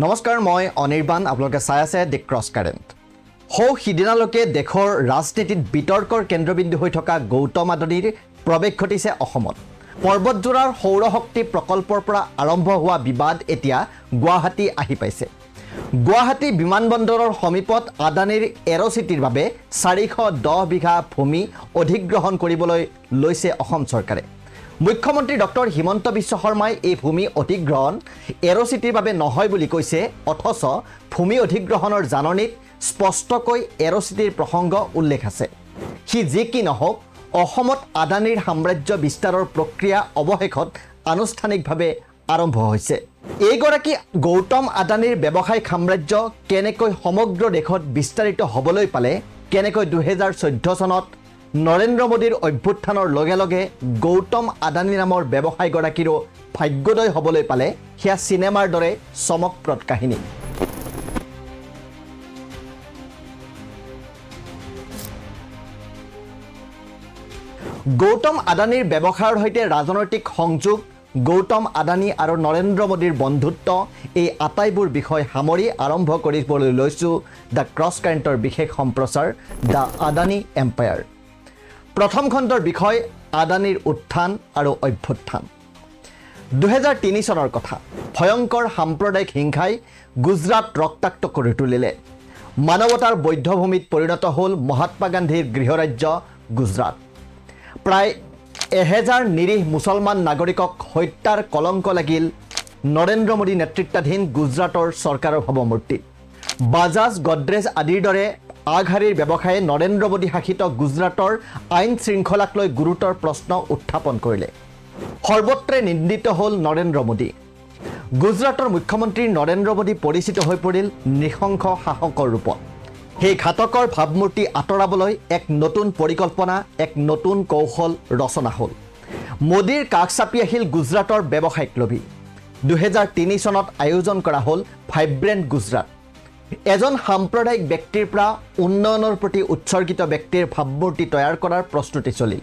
নমস্কাৰ মই অনিৰ্বাণ আপোনালোকে চাই আছে দি ক্ৰছ কাৰেণ্ট সিদিনালৈকে দেশৰ ৰাজনীতিত বিতৰ্কৰ কেন্দ্ৰবিন্দু হৈ থকা গৌতম আদানীৰ প্ৰৱেশ ঘটিছে অসমত পৰ্বতজোৰাৰ সৌৰ শক্তি প্ৰকল্পৰ পৰা আৰম্ভ হোৱা বিবাদ এতিয়া গুৱাহাটী আহি পাইছে গুৱাহাটী বিমানবন্দৰৰ সমীপত আদানীৰ এৰচিটিৰ বাবে 410 বিঘা ভূমি অধিগ্ৰহণ কৰিবলৈ লৈছে অসম চৰকাৰে মুখ্যমন্ত্ৰী ডক্টৰ হিমন্ত বিশ্ব শৰ্মাই এই ভূমি অধিগ্ৰহণ এৰচিটিৰ বাবে নহয় বুলি কৈছে অথচ ভূমি অধিগ্ৰহণৰ জাননীত স্পষ্টকৈ এৰচিটিৰ প্ৰসংগ উল্লেখ আছে হি যি কি নহওক অসমত আদানীৰ সাম্ৰাজ্য বিস্তাৰৰ প্ৰক্ৰিয়া অৱশেষত আনুষ্ঠানিকভাৱে আৰম্ভ হৈছে এইগৰাকী গৌতম আদানীৰ ব্যৱসায়িক সাম্ৰাজ্য কেনেকৈ সমগ্ৰ দেশত বিস্তাৰিত হ'বলৈ পালে কেনেকৈ 2014 চনত নৰেন্দ্ৰ মোদীৰ অভ্যুত্থানৰ লগে লগে গৌতম আদানী নামৰ ব্যৱসায়ীগৰাকীৰো ভাগ্যোদয় হ'বলৈ পালে সেয়া চিনেমাৰ দৰে চমকপ্ৰদ কাহিনী গৌতম আদানীৰ ব্যৱসায়ৰ সৈতে ৰাজনৈতিক সংযোগ গৌতম আদানী আৰু নৰেন্দ্ৰ মোদীৰ বন্ধুত্ব এই আটাইবোৰ বিষয় সামৰি আৰম্ভ কৰিবলৈ লৈছো দ্য ক্ৰছ কাৰেণ্টৰ বিশেষ সম্প্ৰচাৰ দ্য আদানী এম্পায়াৰ প্ৰথম খণ্ডৰ বিষয় আদানীৰ উত্থান আৰু অভ্যুত্থান 2003 চনৰ কথা ভয়ংকৰ সাম্প্ৰদায়িক হিংসাই গুজৰাট ৰক্তাক্ত কৰি তুলিলে মানৱতাৰ বৈধভূমিত পৰিণত হ'ল মহাত্মা গান্ধীৰ গৃহৰাজ্য গুজৰাট প্ৰায় 1000 নিৰীহ মুছলমান নাগৰিকক হত্যাৰ কলংক লাগিল নৰেন্দ্ৰ মোদী নেতৃত্বাধীন গুজৰাটৰ চৰকাৰৰ ভাৱমূৰ্তি বাজাজ গডৰেজ আদিৰ দৰে আগশাৰীৰ ব্যৱসায়ে নৰেন্দ্ৰ মোদী শাসিত গুজৰাটৰ আইন শৃংখলাক লৈ গুৰুতৰ প্ৰশ্ন উত্থাপন কৰিলে সৰ্বত্ৰে নিন্দিত হ'ল নৰেন্দ্ৰ মোদী গুজৰাটৰ মুখ্যমন্ত্ৰী নৰেন্দ্ৰ মোদী পৰিচিত হৈ পৰিল নৃশংস শাসকৰ ৰূপত সেই ঘাতকৰ ভাৱমূৰ্তি আঁতৰাবলৈ এক নতুন পৰিকল্পনা এক নতুন কৌশল ৰচনা হ'ল মোদীৰ কাষ চাপি আহিল গুজৰাটৰ ব্যৱসায়িক লবি 2003 চনত আয়োজন কৰা হ'ল ভাইব্ৰেণ্ট গুজৰাট এজন সাম্প্ৰদায়িক ব্যক্তিৰ পৰা উন্নয়নৰ প্ৰতি উৎসৰ্গিত ব্যক্তিৰ ভাৱমূৰ্তি তৈয়াৰ কৰাৰ প্ৰস্তুতি চলিল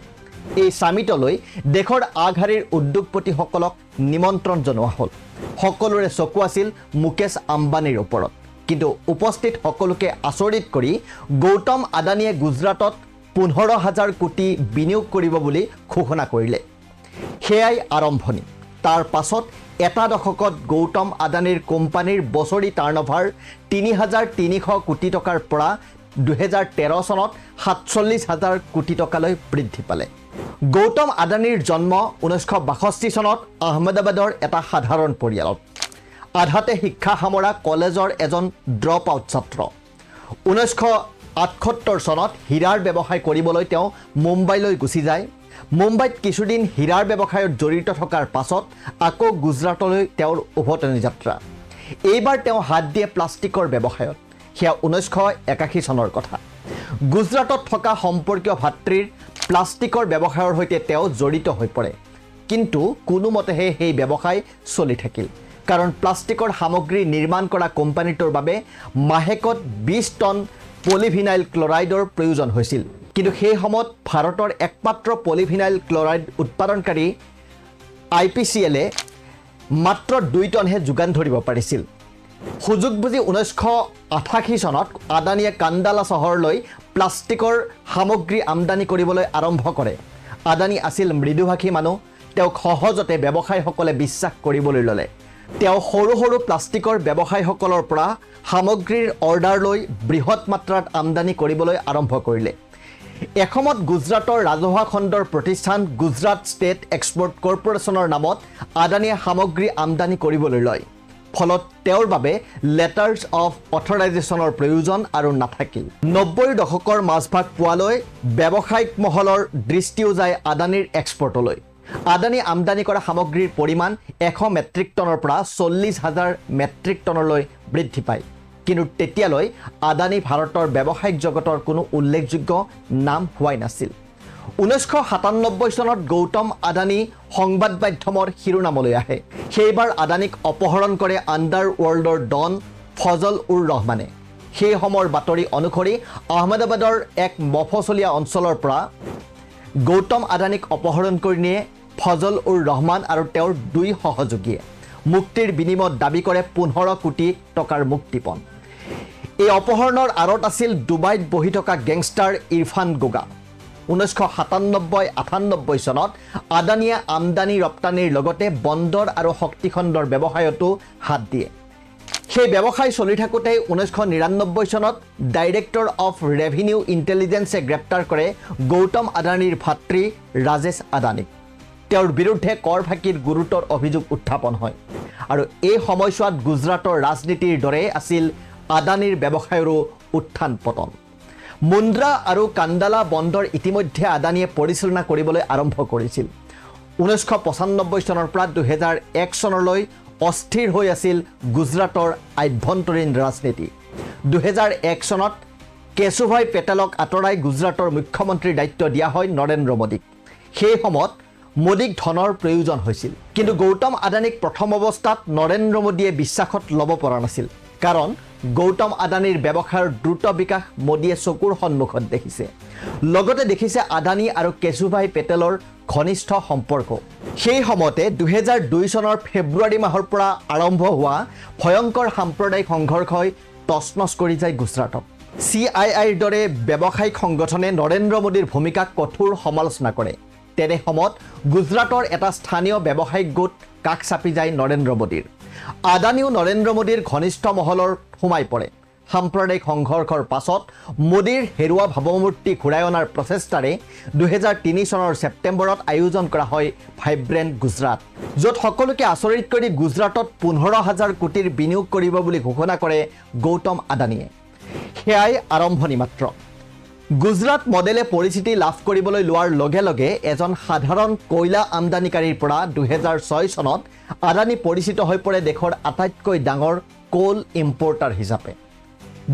এই সামিটলৈ দেশৰ আগশাৰীৰ উদ্যোগপতিসকলক নিমন্ত্ৰণ জনোৱা হ'ল সকলোৰে চকু আছিল মুকেশ আম্বানীৰ ওপৰত কিন্তু উপস্থিত সকলোকে আচৰিত কৰি গৌতম আদানীয়ে গুজৰাটত 15,000 কোটি বিনিয়োগ কৰিব বুলি ঘোষণা কৰিলে সেয়াই আৰম্ভণি তাৰ পাছত এটা দশকত গৌতম আদানীৰ কোম্পানীৰ বছৰি টাৰ্ণঅভাৰ 3,300 কোটি টকাৰ পৰা 2013 চনত 47,000 কোটি টকালৈ বৃদ্ধি পালে গৌতম আদানীৰ জন্ম 1962 চনত আহমেদাবাদৰ এটা সাধাৰণ পৰিয়ালত আধাতে শিক্ষা সামৰা কলেজৰ এজন ড্ৰপ আউট ছাত্ৰ 1978 চনত হীৰাৰ ব্যৱসায় কৰিবলৈ তেওঁ মুম্বাইলৈ গুচি যায় মুম্বাইত কিছুদিন হীৰাৰ ব্যৱসায়ত জড়িত থকাৰ পাছত আকৌ গুজৰাটলৈ তেওঁৰ উভতনি যাত্ৰা এইবাৰ তেওঁ হাত দিয়ে প্লাষ্টিকৰ ব্যৱসায়ত সেয়া 1981 চনৰ কথা গুজৰাটত থকা সম্পৰ্কীয় ভাতৃৰ প্লাষ্টিকৰ ব্যৱসায়ৰ সৈতে তেওঁ জড়িত হৈ পৰে কিন্তু কোনোমতেহে সেই ব্যৱসায় চলি থাকিল কাৰণ প্লাষ্টিকৰ সামগ্ৰী নিৰ্মাণ কৰা কোম্পানীটোৰ বাবে মাহেকত 20 টন পলিভিনাইল ক্লৰাইডৰ প্ৰয়োজন হৈছিল কিন্তু সেই সময়ত ভাৰতৰ একমাত্ৰ পলিভিনাইল ক্লৰাইড উৎপাদনকাৰী IPCL মাত্ৰ 2 টনহে যোগান ধৰিব পাৰিছিল সুযোগ বুজি 1988 চনত আদানীয়ে কান্দালা চহৰলৈ প্লাষ্টিকৰ সামগ্ৰী আমদানি কৰিবলৈ আৰম্ভ কৰে আদানী আছিল মৃদুভাষী মানুহ তেওঁক সহজতে ব্যৱসায়ীসকলে বিশ্বাস কৰিবলৈ ল'লে তেওঁ সৰু সৰু প্লাষ্টিকৰ ব্যৱসায়ীসকলৰ পৰা সামগ্ৰীৰ অৰ্ডাৰ লৈ বৃহৎ মাত্ৰাত আমদানি কৰিবলৈ আৰম্ভ কৰিলে এসময়ত গুজৰাটৰ ৰাজহুৱা খণ্ডৰ প্ৰতিষ্ঠান গুজৰাট ষ্টেট এক্সপৰ্ট কৰ্পোৰেচনৰ নামত আদানীয়ে সামগ্ৰী আমদানি কৰিবলৈ লয় ফলত তেওঁৰ বাবে লেটাৰ্ছ অফ অথৰাইজেশ্যনৰ প্ৰয়োজন আৰু নাথাকিল 90ৰ দশকৰ মাজভাগ পোৱালৈ ব্যৱসায়িক মহলৰ দৃষ্টিও যায় আদানীৰ এক্সপৰ্টলৈ আদানী আমদানি কৰা সামগ্ৰীৰ পৰিমাণ 100 মেট্ৰিক টনৰ পৰা 40,000 মেট্ৰিক টনলৈ বৃদ্ধি পায় কিন্তু তেতিয়ালৈ আদানী ভাৰতৰ ব্যৱসায়িক জগতৰ কোনো উল্লেখযোগ্য নাম হোৱাই নাছিল 1997 চনত গৌতম আদানী সংবাদ মাধ্যমৰ শিৰোনামলৈ আহে সেইবাৰ আদানীক অপহৰণ কৰে আণ্ডাৰৱৰ্ল্ডৰ ডন ফজল উৰ ৰহমানে সেই সময়ৰ বাতৰি অনুসৰি আহমেদাবাদৰ এক মফচলীয়া অঞ্চলৰ পৰা গৌতম আদানীক অপহৰণ কৰি নিয়ে ফজল উৰ ৰহমান আৰু তেওঁৰ দুই সহযোগীয়ে মুক্তিৰ বিনিময়ত দাবী কৰে 15 কোটি টকাৰ মুক্তিপণ। এই অপহৰণৰ আঁৰত আছিল ডুবাইত বহি থকা গেংষ্টাৰ ইৰফান গোগা। 1997-98 চনত আদানীয়ে আমদানি ৰপ্তানিৰ লগতে বন্দৰ আৰু শক্তিখণ্ডৰ ব্যৱসায়তো হাত দিয়ে। সেই ব্যৱসায় চলি থাকোঁতে 1999 চনত ডাইৰেক্টৰ অফ ৰেভিনিউ ইণ্টেলিজেন্সে গ্ৰেপ্তাৰ কৰে গৌতম আদানীৰ ভাতৃ ৰাজেশ আদানীক। তেওঁৰ বিৰুদ্ধে কৰ ফাঁকিৰ গুৰুতৰ অভিযোগ উত্থাপন হয় আৰু এই সময়ছোৱাত গুজৰাটৰ ৰাজনীতিৰ দৰে আছিল আদানীৰ ব্যৱসায়ৰো উত্থান পতন। মুন্দ্ৰা আৰু কাণ্ডালা বন্দৰ ইতিমধ্যে আদানীয়ে পৰিচালনা কৰিবলৈ আৰম্ভ কৰিছিল। 1995 চনৰ পৰা 2001 চনলৈ অস্থিৰ হৈ আছিল গুজৰাটৰ আভ্যন্তৰীণ ৰাজনীতি। 2001 চনত কেশুভাই পেটেলক আঁতৰাই গুজৰাটৰ মুখ্যমন্ত্ৰীৰ দায়িত্ব দিয়া হয় নৰেন্দ্ৰ মোদীক। সেই সময়ত মোদীক ধনৰ প্ৰয়োজন হৈছিল, কিন্তু গৌতম আদানীক প্ৰথম অৱস্থাত নৰেন্দ্ৰ মোদীয়ে বিশ্বাসত ল'ব পৰা নাছিল, কাৰণ গৌতম আদানীৰ ব্যৱসায়ৰ দ্ৰুত বিকাশ মোদীয়ে চকুৰ সন্মুখত দেখিছে। লগতে দেখিছে আদানী আৰু কেশুভাই পেটেলৰ ঘনিষ্ঠ সম্পৰ্ক। সেই সময়তে 2002 চনৰ ফেব্ৰুৱাৰী মাহৰ পৰা আৰম্ভ হোৱা ভয়ংকৰ সাম্প্ৰদায়িক সংঘৰ্ষই তছনছ কৰি যায় গুজৰাটক। CIIৰ দৰে ব্যৱসায়িক সংগঠনে নৰেন্দ্ৰ মোদীৰ ভূমিকাক কঠোৰ সমালোচনা কৰে। তেনে সময়ত গুজৰাটৰ এটা স্থানীয় ব্যৱসায়িক গোট কাষ চাপি যায় নৰেন্দ্ৰ মোদীৰ। আদানীও নৰেন্দ্ৰ মোদীৰ ঘনিষ্ঠ মহলৰ সোমাই পৰে। সাম্প্ৰদায়িক সংঘৰ্ষৰ পাছত মোদীৰ হেৰুৱা ভাৱমূৰ্তি ঘূৰাই অনাৰ প্ৰচেষ্টাৰে 2003 চনৰ ছেপ্টেম্বৰত আয়োজন কৰা হয় ভাইব্ৰেণ্ট গুজৰাট, য'ত সকলোকে আচৰিত কৰি গুজৰাটত 15,000 কোটিৰ বিনিয়োগ কৰিব বুলি ঘোষণা কৰে গৌতম আদানীয়ে। সেয়াই আৰম্ভণি মাত্ৰ। গুজৰাট মডেলে পৰিচিতি লাভ কৰিবলৈ লোৱাৰ লগে লগে এজন সাধাৰণ কয়লা আমদানিকাৰীৰ পৰা 2006 চনত আদানী পৰিচিত হৈ পৰে দেশৰ আটাইতকৈ ডাঙৰ কোল ইম্পৰ্টাৰ হিচাপে।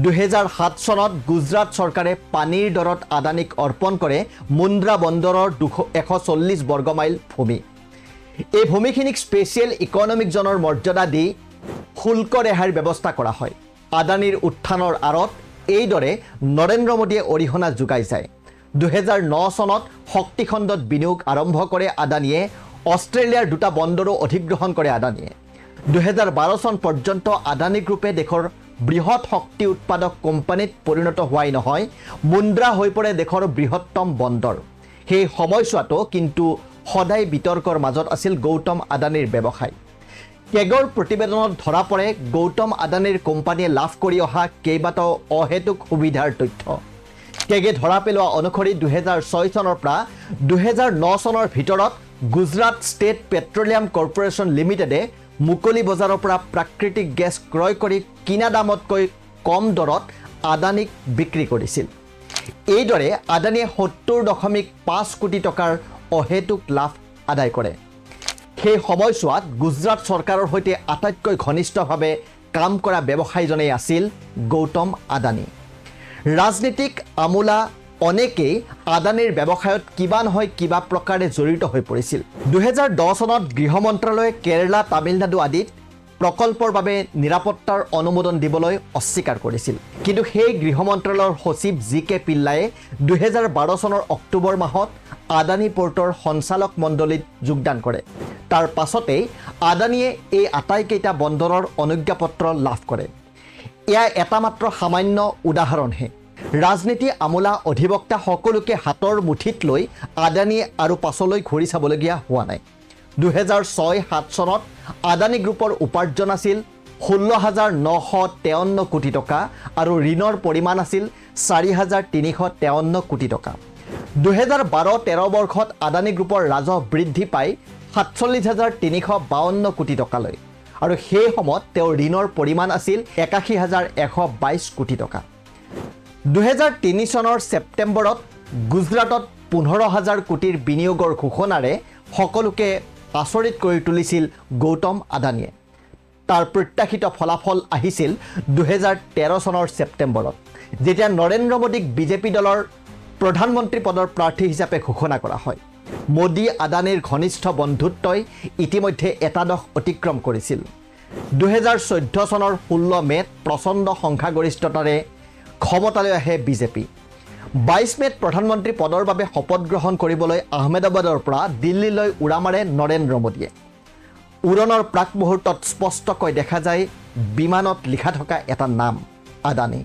2007 চনত গুজৰাট চৰকাৰে পানীৰ দৰত আদানীক অৰ্পণ কৰে মুন্দ্ৰা বন্দৰৰ 140 বৰ্গমাইল ভূমি। এই ভূমিখিনিক স্পেচিয়েল ইকনমিক জ'নৰ মৰ্যাদা দি শুল্ক ৰেহাইৰ ব্যৱস্থা কৰা হয়। আদানীৰ উত্থানৰ আঁৰত এইদৰে নৰেন্দ্ৰ মোদীয়ে অৰিহণা যোগাই যায়। 2009 চনত শক্তিখণ্ডত বিনিয়োগ আৰম্ভ কৰে আদানীয়ে। অষ্ট্ৰেলিয়াৰ 2টা বন্দৰো অধিগ্ৰহণ কৰে আদানীয়ে। 2012 চন পৰ্যন্ত আদানী গ্ৰুপে দেশৰ বৃহৎ শক্তি উৎপাদক কোম্পানীত পৰিণত হোৱাই নহয়, মুন্দ্ৰা হৈ পৰে দেশৰ বৃহত্তম বন্দৰ। সেই সময়ছোৱাতো কিন্তু সদায় বিতৰ্কৰ মাজত আছিল গৌতম আদানীৰ ব্যৱসায়। কেগৰ প্ৰতিবেদনত ধৰা পৰে গৌতম আদানীৰ কোম্পানীয়ে লাভ কৰি অহা কেইবাটাও অহেতুক সুবিধাৰ তথ্য। কেগে ধৰা পেলোৱা অনুসৰি 2006 চনৰ পৰা 2009 চনৰ ভিতৰত গুজৰাট ষ্টেট পেট্ৰলিয়াম কৰ্পোৰেশ্যন লিমিটেডে মুকলি বজাৰৰ পৰা প্ৰাকৃতিক গেছ ক্ৰয় কৰি কিনা দামতকৈ কম দৰত আদানীক বিক্ৰী কৰিছিল। এইদৰে আদানীয়ে 70.5 কোটি টকাৰ অহেতুক লাভ আদায় কৰে। সেই সময়ছোৱাত গুজৰাট চৰকাৰৰ সৈতে আটাইতকৈ ঘনিষ্ঠভাৱে কাম কৰা ব্যৱসায়ীজনেই আছিল গৌতম আদানী। ৰাজনীতিক আমোলা অনেকেই আদানীৰ ব্যৱসায়ত কিবা নহয় কিবা প্ৰকাৰে জড়িত হৈ পৰিছিল। 2010 চনত গৃহ মন্ত্ৰালয়ে কেৰালা, তামিলনাডু আদিত প্ৰকল্পৰ বাবে নিৰাপত্তাৰ অনুমোদন দিবলৈ অস্বীকাৰ কৰিছিল, কিন্তু সেই গৃহ মন্ত্ৰালয়ৰ সচিব GK পিল্লাইয়ে 2012 চনৰ অক্টোবৰ মাহত আদানী পোৰ্টৰ সঞ্চালক মণ্ডলীত যোগদান কৰে। তাৰ পাছতেই আদানীয়ে এই আটাইকেইটা বন্দৰৰ অনুজ্ঞাপত্ৰ লাভ কৰে। এয়া এটা মাত্ৰ সামান্য উদাহৰণহে। ৰাজনীতি আমোলা অধিবক্তা সকলোকে হাতৰ মুঠিত লৈ আদানীয়ে আৰু পাছলৈ ঘূৰি চাবলগীয়া হোৱা নাই। 2006-07 চনত আদানী গ্ৰুপৰ উপাৰ্জন আছিল 16,953 কোটি টকা আৰু ঋণৰ পৰিমাণ আছিল 4,353 কোটি টকা। 2012-13 বৰ্ষত আদানী গ্ৰুপৰ ৰাজহ বৃদ্ধি পাই 47,352 কোটি টকালৈ আৰু সেই সময়ত তেওঁৰ ঋণৰ পৰিমাণ আছিল 81,122 কোটি টকা। 2003 চনৰ ছেপ্টেম্বৰত গুজৰাটত 15,000 কোটিৰ বিনিয়োগৰ ঘোষণাৰে সকলোকে আচৰিত কৰি তুলিছিল গৌতম আদানীয়ে। তাৰ প্ৰত্যাশিত ফলাফল আহিছিল 2013 চনৰ ছেপ্টেম্বৰত, যেতিয়া নৰেন্দ্ৰ মোদীক বিজেপি দলৰ প্ৰধানমন্ত্ৰী পদৰ প্ৰাৰ্থী হিচাপে ঘোষণা কৰা হয়। মোদী আদানীৰ ঘনিষ্ঠ বন্ধুত্বই ইতিমধ্যে একাদশ অতিক্ৰম কৰিছিল। 2014 চনৰ 16 মে'ত প্ৰচণ্ড সংখ্যাগৰিষ্ঠতাৰে ক্ষমতালৈ আহে বিজেপি। 22 মে'ত প্ৰধানমন্ত্ৰী পদৰ বাবে শপত গ্ৰহণ কৰিবলৈ আহমেদাবাদৰ পৰা দিল্লীলৈ উৰা মাৰে নৰেন্দ্ৰ মোদীয়ে। উৰণৰ প্ৰাক মুহূৰ্তত স্পষ্টকৈ দেখা যায় বিমানত লিখা থকা এটা নাম আদানী